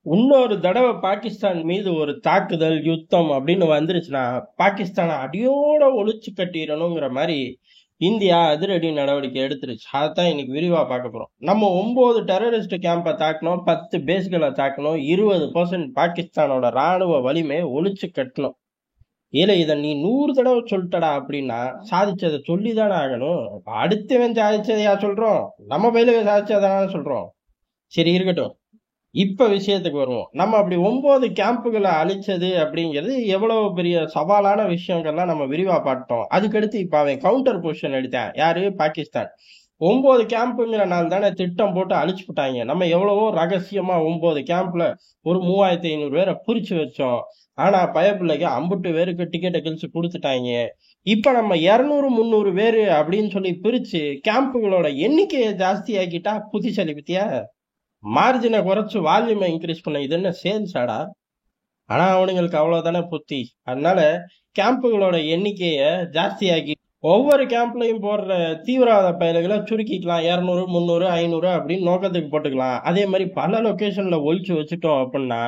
இன்னொரு தடவை பாகிஸ்தான் மீது ஒரு தாக்குதல் யுத்தம் அப்படின்னு வந்துருச்சுன்னா பாகிஸ்தானை அடியோட ஒழிச்சு கட்டிடணுங்கிற மாதிரி இந்தியா அதிரடி நடவடிக்கை எடுத்துருச்சு. அதைத்தான் இன்னைக்கு விரிவா பார்க்க போறோம். நம்ம 9 டெரரிஸ்ட் கேம்பை தாக்கணும், 10 பேஸ்களை தாக்கணும், 20% பாகிஸ்தானோட ராணுவ வலிமை ஒழிச்சு கட்டணும். இல்ல இத நீ 100 தடவை சொல்லிட்டடா அப்படின்னா சாதிச்சதை சொல்லிதானே ஆகணும். அடுத்தவன் சாதிச்சதையா சொல்றோம்? நம்ம பயிலுக சாதிச்சதானே சொல்றோம். சரி இருக்கட்டும், இப்ப விஷயத்துக்கு வருவோம். நம்ம அப்படி 9 கேம்புகளை அழிச்சது அப்படிங்கிறது எவ்வளவு பெரிய சவாலான விஷயங்கள்லாம் நம்ம விரிவா பார்த்தோம். அதுக்கடுத்து இப்ப அவன் கவுண்டர் பொசிஷன் எடுத்தான். யாரு? பாகிஸ்தான். 9 கேம்புங்கிற நாள் தானே திட்டம் போட்டு அழிச்சு விட்டாங்க. நம்ம எவ்வளவோ ரகசியமா 9 கேம்ப்ல ஒரு 3500 பேரை பிரிச்சு வச்சோம். ஆனா பயப்பிள்ளைக்கு 50 பேருக்கு டிக்கெட்டை கிழிச்சு கொடுத்துட்டாங்க. இப்ப நம்ம 200 300 பேரு அப்படின்னு சொல்லி பிரிச்சு கேம்புகளோட எண்ணிக்கையை ஜாஸ்தி ஆக்கிட்டா புத்திசாலி பத்தியா? மார்ஜினை குறைச்சு வால்யூமை இன்க்ரீஸ் பண்ண இது என்ன சேல்ஸாடா? ஆனா அவனுங்களுக்கு அவ்வளவுதானே புத்தி. அதனால கேம்புகளோட எண்ணிக்கைய ஜாஸ்தியாக்கி ஒவ்வொரு கேம்ப்லயும் போடுற தீவிரவாத பயல்களை சுருக்கிக்கலாம். 200 300 500 அப்படின்னு நோக்கத்துக்கு போட்டுக்கலாம். அதே மாதிரி பல லொகேஷன்ல ஒழிச்சு வச்சுட்டோம் அப்படின்னா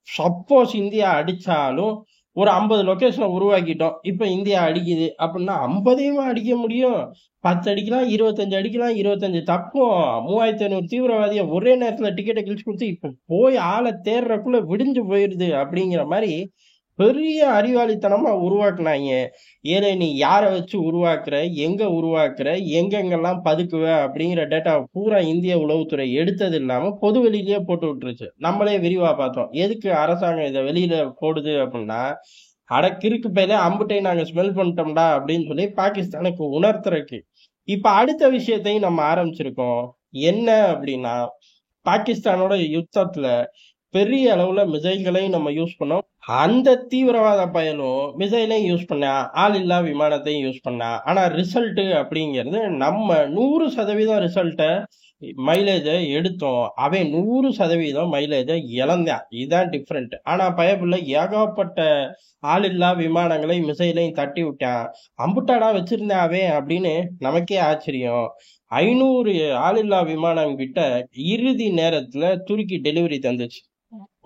சப்போஸ் இந்தியா அடிச்சாலும் ஒரு 50 லொகேஷனை உருவாக்கிட்டோம். இப்ப இந்தியா அடிக்குது அப்படின்னா 50ஐயும் அடிக்க முடியும். 10 அடிக்கலாம், 25 அடிக்கலாம், 25 தப்பும். 3500 தீவிரவாதிய ஒரே நேரத்துல டிக்கெட்டை கிழிச்சு கொடுத்து இப்ப போய் ஆளை தேடுறக்குள்ள விடிஞ்சு போயிருது அப்படிங்கிற மாதிரி பெரிய அறிவாளித்தனமா உருவாக்குனாங்க. ஏலே நீ யாரை வச்சு உருவாக்குற, எங்க உருவாக்குற, எங்கெங்கெல்லாம் பதுக்குவ அப்படிங்கிற டேட்டா பூரா இந்திய உளவுத்துறை எடுத்தது இல்லாம பொது வெளியிலேயே போட்டு விட்டுருச்சு. நம்மளே விரிவா பார்த்தோம். எதுக்கு அரசாங்கம் இதை வெளியில போடுது அப்படின்னா, அடக்கிருக்கு பையில அம்புட்டையும் நாங்க ஸ்மெல் பண்ணிட்டோம்டா அப்படின்னு சொல்லி பாகிஸ்தானுக்கு உணர்த்துறக்கு. இப்ப அடுத்த விஷயத்தையும் நம்ம ஆரம்பிச்சிருக்கோம். என்ன அப்படின்னா, பாகிஸ்தானோட யுத்தத்துல பெரிய அளவுல மிசைல்களையும் நம்ம யூஸ் பண்ணோம். அந்த தீவிரவாத பயலும் மிசைலையும் யூஸ் பண்ணா, ஆள் இல்லா விமானத்தையும் யூஸ் பண்ணா. ஆனா ரிசல்ட் அப்படிங்கிறது நம்ம 100% ரிசல்ட்டை மைலேஜை எடுத்தோம். அவன் 100% மைலேஜை இழந்தான். இதுதான் டிஃப்ரெண்ட். ஆனா பயப்புள்ள ஏகப்பட்ட ஆள் இல்லா விமானங்களை மிசைலையும் தட்டி விட்டான். அம்புட்டாடா வச்சிருந்தேன் அவன் அப்படின்னு நமக்கே ஆச்சரியம். 500 ஆள் இல்லா விமானம் கிட்ட இறுதி நேரத்துல துருக்கி டெலிவரி தந்துச்சு.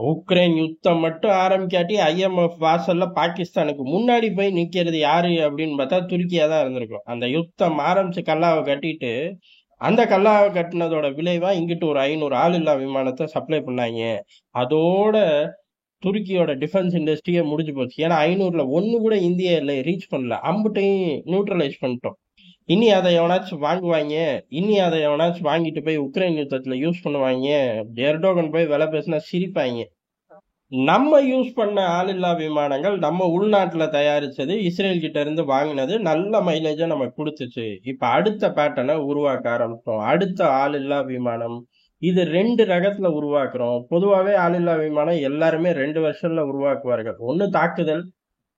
உக்ரைன் யுத்தம் மட்டும் ஆரம்பிக்காட்டி IMF வாசல்ல பாகிஸ்தானுக்கு முன்னாடி போய் நிக்கிறது யாரு அப்படின்னு பார்த்தா துருக்கியா தான் இருந்திருக்கும். அந்த யுத்தம் ஆரம்பிச்சு கல்லாவை கட்டிட்டு அந்த கல்லாவை கட்டினதோட விளைவா இங்கிட்டு ஒரு 500 ஆள் இல்லா விமானத்தை சப்ளை பண்ணாங்க. அதோட துருக்கியோட டிஃபென்ஸ் இண்டஸ்ட்ரியே முடிஞ்சு போச்சு. ஏன்னா 500ல ஒண்ணு கூட இந்தியால ரீச் பண்ணல. அம்புட்டையும் நியூட்ரலைஸ் பண்ணிட்டோம். இனி அதை எவனாச்சும் வாங்குவாங்க, இனி அதை எவனாச்சும் வாங்கிட்டு போய் உக்ரைன் யுத்தத்துல யூஸ் பண்ணுவாங்க. எர்டோகன் போய் விலை பேசினா சிரிப்பாங்க. நம்ம யூஸ் பண்ண ஆளில்லா விமானங்கள் நம்ம உள்நாட்டுல தயாரிச்சது, இஸ்ரேல் கிட்ட இருந்து வாங்கினது, நல்ல மைலேஜை நம்ம கொடுத்துச்சு. இப்ப அடுத்த பேட்டர்னை உருவாக்க ஆரம்பிச்சோம். அடுத்த ஆளில்லா விமானம் இது 2 ரகத்துல உருவாக்குறோம். பொதுவாகவே ஆளில்லா விமானம் எல்லாருமே 2 வருஷம்ல உருவாக்குவார்கள். ஒண்ணு தாக்குதல்,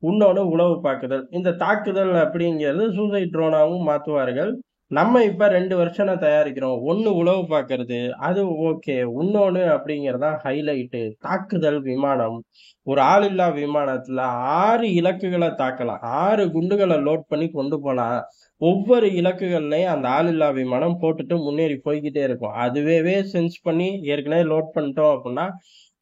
இன்னொன்னு உளவு பார்க்குதல். இந்த தாக்குதல் அப்படிங்கிறது சூசைட் ட்ரோனாவும் மாத்துவார்கள். நம்ம இப்ப 2 வருஷம் தயாரிக்கிறோம். ஒண்ணு உளவு பார்க்கறது, அது ஓகே. இன்னொன்னு அப்படிங்கறதா ஹைலைட்டு. தாக்குதல் விமானம். ஒரு ஆளில்லா விமானத்துல 6 இலக்குகளை தாக்கலாம். 6 குண்டுகளை லோட் பண்ணி கொண்டு போனா ஒவ்வொரு இலக்குகள்லயும் அந்த ஆளில்லா விமானம் போட்டுட்டு முன்னேறி போய்கிட்டே இருக்கும். அதுவே சென்ஸ் பண்ணி ஏற்கனவே லோட் பண்ணிட்டோம் அப்படின்னா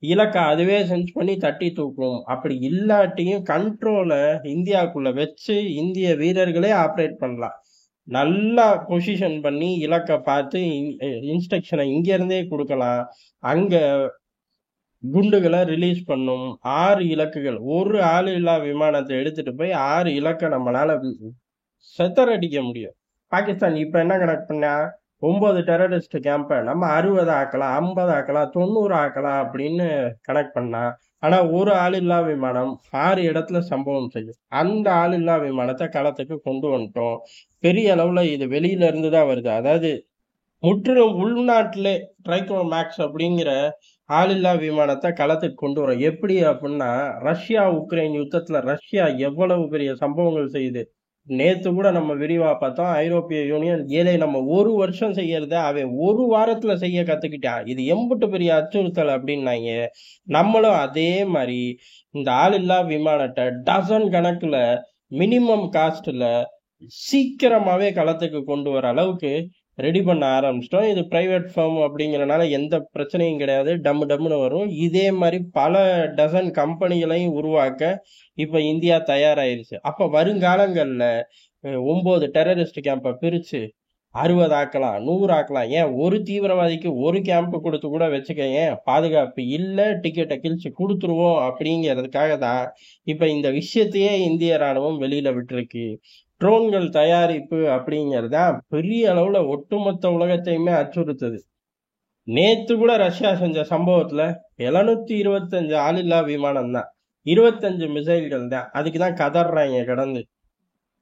இலக்கை அதுவே சென்ஸ் பண்ணி தட்டி தூக்கும். அப்படி இல்லாட்டியும் கண்ட்ரோலை இந்தியாவுக்குள்ள வச்சு இந்திய வீரர்களே ஆப்ரேட் பண்ணலாம். நல்லா பொசிஷன் பண்ணி இலக்கை பார்த்து இன்ஸ்ட்ரக்ஷனை இங்க இருந்தே கொடுக்கலாம். அங்க குண்டுகளை ரிலீஸ் பண்ணும். 6 இலக்குகள். ஒரு ஆள் இல்லா விமானத்தை எடுத்துட்டு போய் 6 இலக்கை நம்மளால செத்தரடிக்க முடியும். பாகிஸ்தான் இப்ப என்ன கணக்கு பண்ணா, 9 டெரரிஸ்ட் கேம்பை நம்ம 60 ஆக்கலாம், 50 ஆக்கலாம், 90 ஆக்கலாம் அப்படின்னு கணக்கு பண்ணா. ஆனா ஒரு ஆள் இல்லா விமானம் 6 இடத்துல சம்பவம் செய்யும். அந்த ஆள் இல்லா விமானத்தை களத்துக்கு கொண்டு வந்துட்டோம். பெரிய அளவுல இது வெளியில இருந்துதான் வருது. அதாவது முற்றிலும் உள்நாட்டிலே ட்ரைகோ மேக்ஸ் அப்படிங்கிற ஆளில்லா விமானத்தை களத்துக்கு கொண்டு வரோம். எப்படி அப்படின்னா, ரஷ்யா உக்ரைன் யுத்தத்துல ரஷ்யா எவ்வளவு பெரிய சம்பவங்கள் செய்யுது. நேத்து கூட நம்ம விரிவா பார்த்தோம். ஐரோப்பிய யூனியன் ஏழை நம்ம 1 வருஷம் செய்யறத அவன் 1 வாரத்துல செய்ய கத்துக்கிட்டான். இது எம்புட்டு பெரிய அச்சுறுத்தல் அப்படின்னாங்க. நம்மளும் அதே மாதிரி இந்த ஆளில்லா விமானத்தை டசன் கணக்குல மினிமம் காஸ்ட்ல சீக்கிரமாவே களத்துக்கு கொண்டு வர அளவுக்கு ரெடி பண்ண ஆரம்பிச்சிட்டோம். இது பிரைவேட் ஃபார்ம் அப்படிங்கிறனால எந்த பிரச்சனையும் கிடையாது. டம்மு டம்முன்னு வரும். இதே மாதிரி பல டசன் கம்பெனிகளையும் உருவாக்க இப்ப இந்தியா தயாராயிருச்சு. அப்ப வருங்காலங்கள்ல 9 டெரரிஸ்ட் கேம்பை பிரிச்சு 60 ஆக்கலாம், 100 ஆக்கலாம். ஏன் ஒரு தீவிரவாதிக்கு ஒரு கேம்ப் கொடுத்து கூட வச்சுக்க, ஏன் பாதுகாப்பு இல்ல, டிக்கெட்டை கிழிச்சு கொடுத்துருவோம் அப்படிங்கிறதுக்காக தான் இப்ப இந்த விஷயத்தையே இந்திய ராணுவம் வெளியில விட்டுருக்கு. ட்ரோன்கள் தயாரிப்பு அப்படிங்கிறதா பெரிய அளவுல ஒட்டுமொத்த உலகத்தையுமே அச்சுறுத்துது. நேத்து கூட ரஷ்யா செஞ்ச சம்பவத்துல 725 ஆளில்லா விமானம் தான், 25 மிசைல்கள் தான். அதுக்குதான் கதறாங்க கடந்து.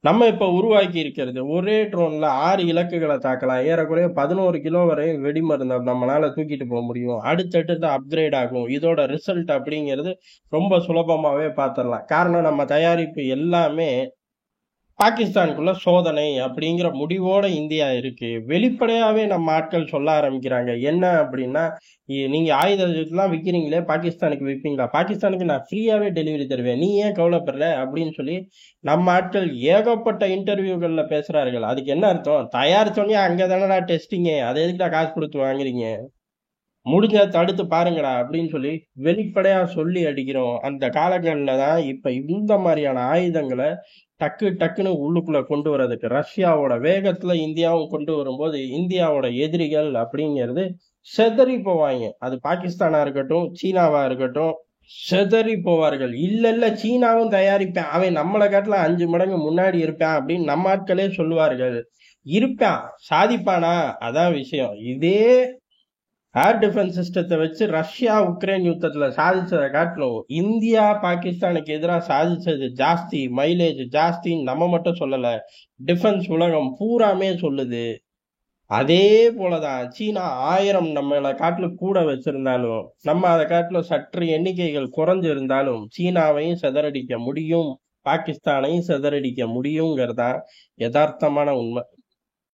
நம்ம இப்ப உருவாக்கி இருக்கிறது ஒரே ட்ரோன்ல 6 இலக்குகளை தாக்கலாம். ஏறக்குறைய 11 கிலோ வரை வெடிமருந்தை நம்மளால தூக்கிட்டு போக முடியும். அடுத்தடுத்து அப்கிரேட் ஆகும். இதோட ரிசல்ட் அப்படிங்கிறது ரொம்ப சுலபமாவே பார்த்துடலாம். காரணம், நம்ம தயாரிப்பு எல்லாமே பாகிஸ்தானுக்குள்ள சோதனை அப்படிங்கிற முடிவோட இந்தியா இருக்கு. வெளிப்படையாவே நம்ம ஆட்கள் சொல்ல ஆரம்பிக்கிறாங்க. என்ன அப்படின்னா, நீங்க ஆயுதம் விற்கிறீங்களே, பாகிஸ்தானுக்கு விற்பீங்களா? பாகிஸ்தானுக்கு நான் ஃப்ரீயாவே டெலிவரி தருவேன், நீ ஏன் கவலைப்படுற அப்படின்னு சொல்லி நம்ம ஆட்கள் ஏகப்பட்ட இன்டர்வியூகள்ல பேசுறார்கள். அதுக்கு என்ன அர்த்தம்? தயாரிச்சோன்னே அங்கதானடா டெஸ்டிங்க, அதை எதுக்குடா காசு கொடுத்து வாங்குறீங்க, முடிஞ்சா தடுத்து பாருங்கடா அப்படின்னு சொல்லி வெளிப்படையா சொல்லி அடிக்கிறோம். அந்த காலங்கள்ல தான் இப்ப இந்த மாதிரியான ஆயுதங்களை டக்குன்னு உள்ளுக்குள்ள கொண்டு வர்றதுக்கு ரஷ்யாவோட வேகத்துல இந்தியாவும் கொண்டு வரும்போது இந்தியாவோட எதிரிகள் அப்படிங்கிறது செதறி போவாங்க. அது பாகிஸ்தானா இருக்கட்டும், சீனாவா இருக்கட்டும், செதறி போவார்கள். இல்ல சீனாவும் தயாரிப்பேன், அவன் நம்மளை காட்டுல 5 மடங்கு முன்னாடி இருப்பான் அப்படின்னு நம்ம ஆட்களே சொல்லுவார்கள். இருப்பான், சாதிப்பானா? அதான் விஷயம். இதே ஏர் டிஃபென்ஸ் சிஸ்டத்தை வச்சு ரஷ்யா உக்ரைன் யுத்தத்துல சாதிச்சதை காட்டிலும் இந்தியா பாகிஸ்தானுக்கு எதிராக சாதிச்சது ஜாஸ்தி, மைலேஜ் ஜாஸ்தி. நம்ம மட்டும் சொல்லல, டிஃபென்ஸ் உலகம் பூராமே சொல்லுது. அதே போலதான் சீனா 1000 நம்மளை காட்டுல கூட வச்சிருந்தாலும், நம்ம அதை காட்டுல சற்று எண்ணிக்கைகள் குறைஞ்சு இருந்தாலும் சீனாவையும் சிதறடிக்க முடியும், பாகிஸ்தானையும் சிதறடிக்க முடியுங்கிறதா யதார்த்தமான உண்மை.